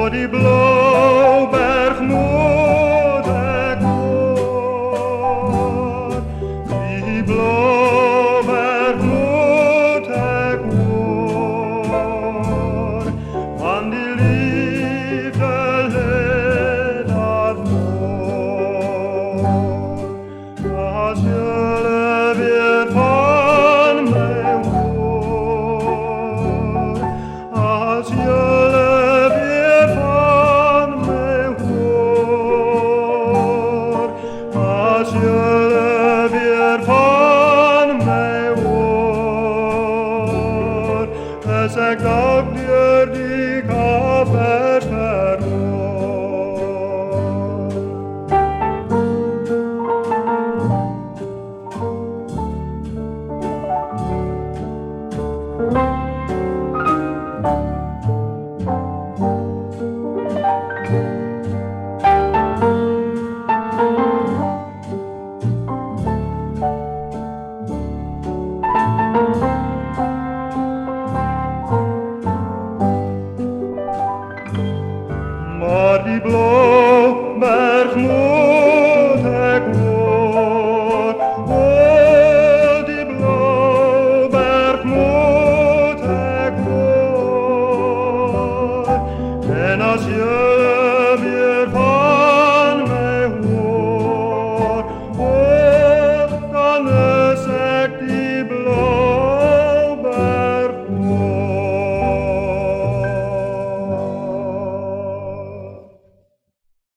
die Blauberg moet ik hoor. Die Blauberg moet ik hoor. Van die liefde leed dat woord. Als jullie weer van mij hoort. Als jullie weer van mij hoort. Als jullie weer van mij hoort. Dan zeg ik ook door die kapers verhoor. Maar die Blauberg moet ik hoor. Oh, die Blauberg moet ik hoor. En als je weer van